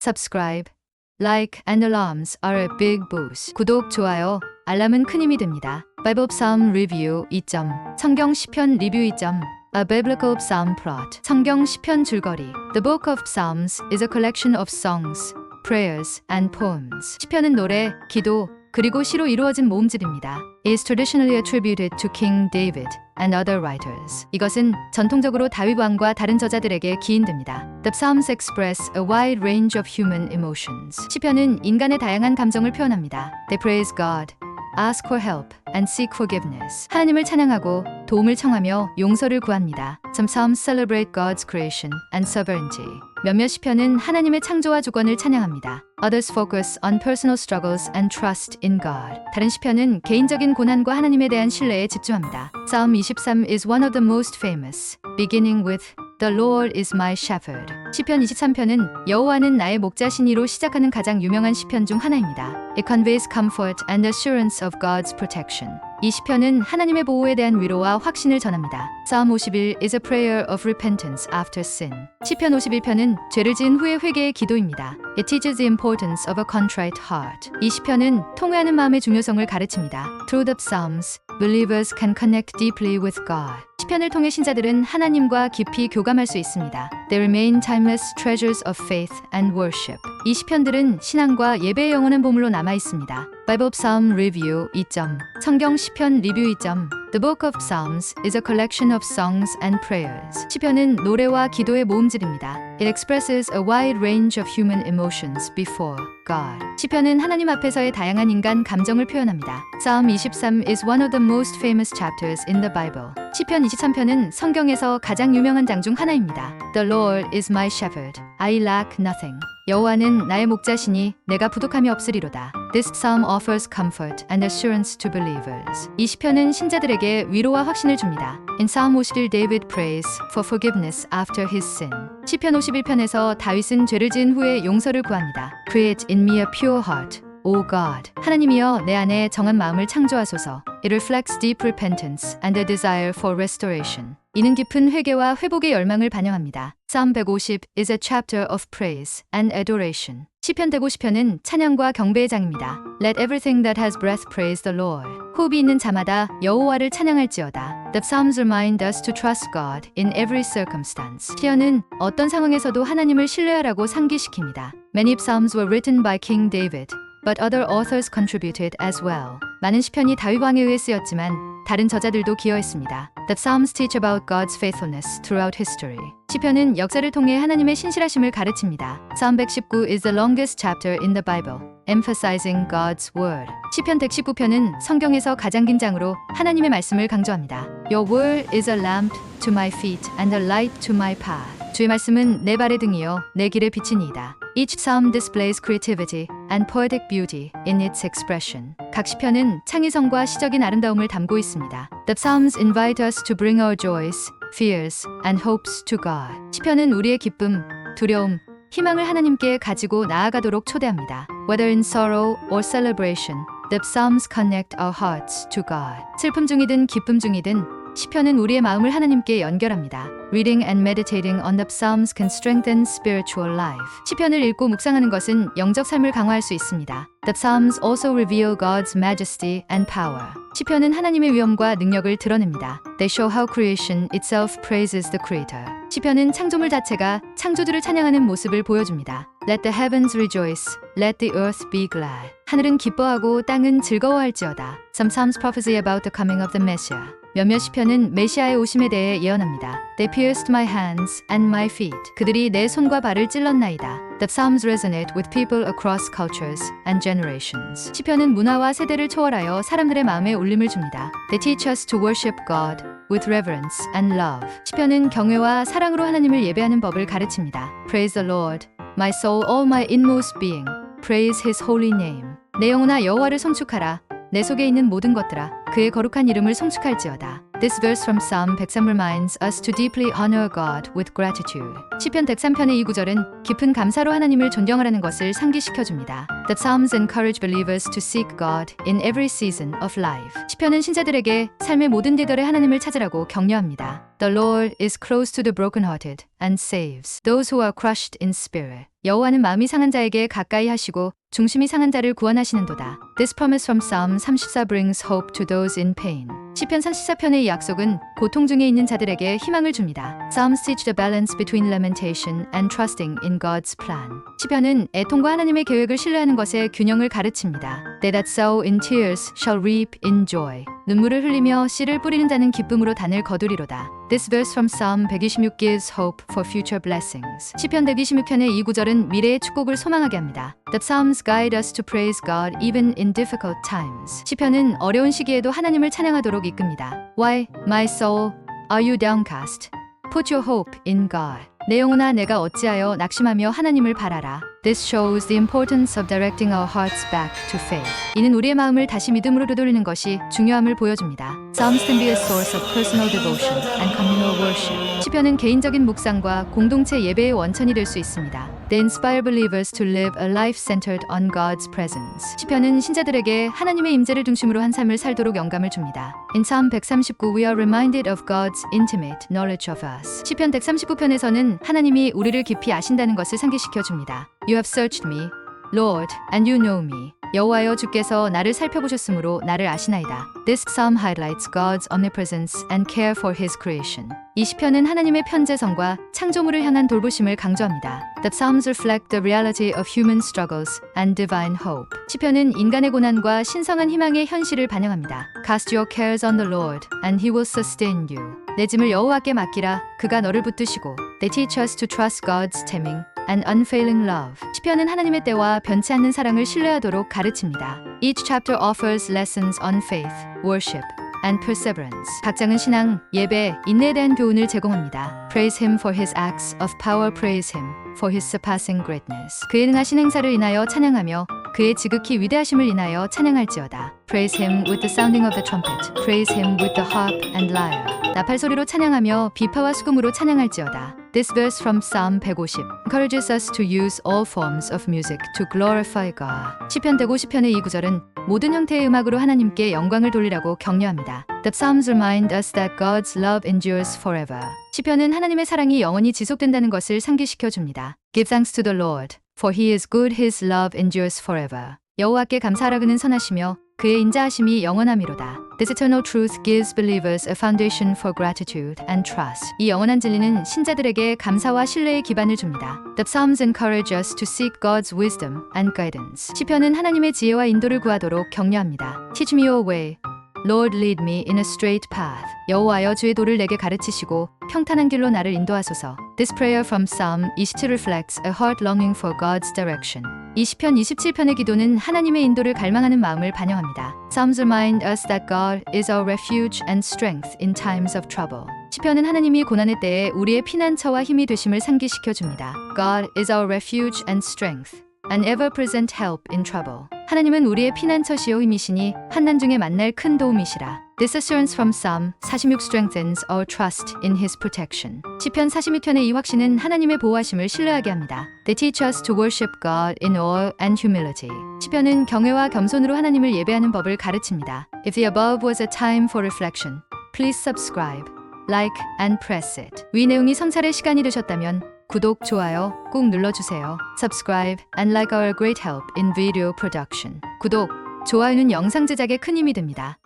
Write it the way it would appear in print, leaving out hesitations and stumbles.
subscribe, like and alarms are a big boost. 구독, 좋아요, 알람은 큰 힘이 됩니다. Bible Psalm Review 2점 성경 시편 리뷰 2점 A Biblical Psalm Plot 성경 시편 줄거리 The Book of Psalms is a collection of songs, prayers and poems. 시편은 노래, 기도, 그리고 시로 이루어진 모음집입니다. Is traditionally attributed to King David and other writers. 이것은 전통적으로 다윗 왕과 다른 저자들에게 기인됩니다. The Psalms express a wide range of human emotions. 시편은 인간의 다양한 감정을 표현합니다. They praise God, ask for help, and seek forgiveness. 하나님을 찬양하고 도움을 청하며 용서를 구합니다. Some psalms celebrate God's creation and sovereignty. 몇몇 시편은 하나님의 창조와 주권을 찬양합니다. Others focus on personal struggles and trust in God. 다른 시편은 개인적인 고난과 하나님에 대한 신뢰에 집중합니다. Psalm 23 is one of the most famous, beginning with The Lord is my shepherd. 시편 23편은 여호와는 나의 목자시니로 시작하는 가장 유명한 시편 중 하나입니다. It conveys comfort and assurance of God's protection. 이 시편은 하나님의 보호에 대한 위로와 확신을 전합니다. Psalm 51 is a prayer of repentance after sin. 시편 51편은 죄를 지은 후의 회개의 기도입니다. It teaches the importance of a contrite heart. 이 시편은 통회하는 마음의 중요성을 가르칩니다. Through the Psalms, believers can connect deeply with God. 시편을 통해 신자들은 하나님과 깊이 교감할 수 있습니다. They remain timeless treasures of faith and worship. 이 시편들은 신앙과 예배의 영원한 보물로 남아 있습니다. Bible Psalm Review 2점 성경 시편 리뷰 2점 The Book of Psalms is a collection of songs and prayers. 시편은 노래와 기도의 모음집입니다. It expresses a wide range of human emotions before God. 시편은 하나님 앞에서의 다양한 인간 감정을 표현합니다. Psalm 23 is one of the most famous chapters in the Bible. 시편 23편은 성경에서 가장 유명한 장 중 하나입니다. The Lord is my shepherd. I lack nothing. 여호와는 나의 목자시니 내가 부족함이 없으리로다. This psalm offers comfort and assurance to believers. 이 시편은 신자들에게 위로와 확신을 줍니다. In Psalm 51, David prays for forgiveness after his sin. 시편 51편에서 다윗은 죄를 지은 후에 용서를 구합니다. Create in me a pure heart, O God. 하나님이여 내 안에 정한 마음을 창조하소서. It reflects deep repentance and a desire for restoration. 이는 깊은 회개와 회복의 열망을 반영합니다. Psalm 150 is a chapter of praise and adoration. 시편 150편은 찬양과 경배의 장입니다. Let everything that has breath praise the Lord. 호흡이 있는 자마다 여호와를 찬양할지어다. The Psalms remind us to trust God in every circumstance. 시편은 어떤 상황에서도 하나님을 신뢰하라고 상기시킵니다. Many psalms were written by King David, but other authors contributed as well. 많은 시편이 다윗 왕에 의해 쓰였지만 다른 저자들도 기여했습니다. The Psalms teach about God's faithfulness throughout history. 시편은 역사를 통해 하나님의 신실하심을 가르칩니다. Psalm 119 is the longest chapter in the Bible, emphasizing God's word. 시편 119편은 성경에서 가장 긴 장으로 하나님의 말씀을 강조합니다. Your word is a lamp to my feet and a light to my path. 주의 말씀은 내 발의 등이요 내 길의 빛이니이다. Each psalm displays creativity and poetic beauty in its expression. 각 시편은 창의성과 시적인 아름다움을 담고 있습니다. The psalms invite us to bring our joys, fears, and hopes to God. 시편은 우리의 기쁨, 두려움, 희망을 하나님께 가지고 나아가도록 초대합니다. Whether in sorrow or celebration, the psalms connect our hearts to God. 슬픔 중이든 기쁨 중이든 시편은 우리의 마음을 하나님께 연결합니다. Reading and meditating on the Psalms can strengthen spiritual life. 시편을 읽고 묵상하는 것은 영적 삶을 강화할 수 있습니다. The Psalms also reveal God's majesty and power. 시편은 하나님의 위엄과 능력을 드러냅니다. They show how creation itself praises the Creator. 시편은 창조물 자체가 창조주를 찬양하는 모습을 보여줍니다. Let the heavens rejoice, let the earth be glad. 하늘은 기뻐하고 땅은 즐거워할지어다. Some Psalms prophesy about the coming of the Messiah. 몇몇 시편은 메시아의 오심에 대해 예언합니다. They pierced my hands and my feet. 그들이 내 손과 발을 찔렀나이다. The Psalms resonate with people across cultures and generations. 시편은 문화와 세대를 초월하여 사람들의 마음에 울림을 줍니다. They teach us to worship God with reverence and love. 시편은 경외와 사랑으로 하나님을 예배하는 법을 가르칩니다. Praise the Lord, my soul, all my inmost being. Praise His holy name. 내 영혼아 여호와를 송축하라. 내 속에 있는 모든 것들아 그의 거룩한 이름을 송축할지어다. This verse from Psalm 103 reminds us to deeply honor God with gratitude. 시편 103편의 이 구절은 깊은 감사로 하나님을 존경하라는 것을 상기시켜 줍니다. The Psalms encourage believers to seek God in every season of life. 시편은 신자들에게 삶의 모든 계절에 하나님을 찾으라고 격려합니다. The Lord is close to the brokenhearted and saves those who are crushed in spirit. 여호와는 마음이 상한 자에게 가까이 하시고 중심이 상한 자를 구원하시는도다. This promise from Psalm 34 brings hope to those in pain. 시편 34편의 이 약속은 고통 중에 있는 자들에게 희망을 줍니다. Psalms teach the balance between lamentation and trusting in God's plan. 시편은 애통과 하나님의 계획을 신뢰하는 것의 균형을 가르칩니다. They that sow in tears shall reap in joy. 눈물을 흘리며 씨를 뿌리는 자는 기쁨으로 단을 거두리로다. This verse from Psalm 126 gives hope for future blessings. 시편 126편의 이 구절은 미래의 축복을 소망하게 합니다. The Psalms guide us to praise God even in difficult times. 시편은 어려운 시기에도 하나님을 찬양하도록 이끕니다. Why, my soul, are you downcast? Put your hope in God. 내 영혼아 내가 어찌하여 낙심하며 하나님을 바라라. This shows the importance of directing our hearts back to faith. 이는 우리의 마음을 다시 믿음으로 되돌리는 것이 중요함을 보여줍니다. Psalms can be a source of personal devotion and communal worship. 시편은 개인적인 묵상과 공동체 예배의 원천이 될 수 있습니다. They inspire believers to live a life centered on God's presence. 시편은 신자들에게 하나님의 임재를 중심으로 한 삶을 살도록 영감을 줍니다. In Psalm 139, we are reminded of God's intimate knowledge of us. 시편 139편에서는 하나님이 우리를 깊이 아신다는 것을 상기시켜 줍니다. You have searched me, Lord, and you know me. 여호와여 주께서 나를 살펴보셨으므로 나를 아시나이다. This psalm highlights God's omnipresence and care for His creation. 이 시편은 하나님의 편재성과 창조물을 향한 돌보심을 강조합니다. The psalms reflect the reality of human struggles and divine hope. 시편은 인간의 고난과 신성한 희망의 현실을 반영합니다. Cast your cares on the Lord, and He will sustain you. 내 짐을 여호와께 맡기라, 그가 너를 붙드시고. They teach us to trust God's timing and unfailing love. 시편은 하나님의 때와 변치 않는 사랑을 신뢰하도록 가르칩니다. Each chapter offers lessons on faith, worship, and perseverance. 각 장은 신앙, 예배, 인내에 대한 교훈을 제공합니다. Praise Him for His acts of power. Praise Him for His surpassing greatness. 그의 능하신 행사를 인하여 찬양하며 그의 지극히 위대하심을 인하여 찬양할지어다. Praise Him with the sounding of the trumpet. Praise Him with the harp and lyre. 나팔 소리로 찬양하며 비파와 수금으로 찬양할지어다. This verse from Psalm 150 encourages us to use all forms of music to glorify God. 시편 150편의 이 구절은 모든 형태의 음악으로 하나님께 영광을 돌리라고 격려합니다. The Psalms remind us that God's love endures forever. 시편은 하나님의 사랑이 영원히 지속된다는 것을 상기시켜 줍니다. Give thanks to the Lord, for He is good. His love endures forever. 여호와께 감사하라, 그는 선하시며 그의 인자하심이 영원함이로다. This eternal truth gives believers a foundation for gratitude and trust. 이 영원한 진리는 신자들에게 감사와 신뢰의 기반을 줍니다. The Psalms encourage us to seek God's wisdom and guidance. 시편은 하나님의 지혜와 인도를 구하도록 격려합니다. Teach me your way. Lord, lead me in a straight path. 여호와여 주의 도를 내게 가르치시고 평탄한 길로 나를 인도하소서. This prayer from Psalm 27 reflects a heart longing for God's direction. 이 시편 27편의 기도는 하나님의 인도를 갈망하는 마음을 반영합니다. Psalms remind us that God is our refuge and strength in times of trouble. 시편은 하나님이 고난의 때에 우리의 피난처와 힘이 되심을 상기시켜 줍니다. God is our refuge and strength, an ever-present help in trouble. 하나님은 우리의 피난처시요 힘이시니 환난 중에 만날 큰 도움이시라. This assurance from Psalm 46 strengthens our trust in His protection. 시편 46편의 이 확신은 하나님의 보호하심을 신뢰하게 합니다. They teach us to worship God in awe and humility. 시편은 경외와 겸손으로 하나님을 예배하는 법을 가르칩니다. If the above was a time for reflection, please subscribe, like, and press it. 위 내용이 성찰의 시간이 되셨다면 구독, 좋아요 꼭 눌러주세요. Subscribe and like our great help in video production. 구독, 좋아요는 영상 제작에 큰 힘이 됩니다.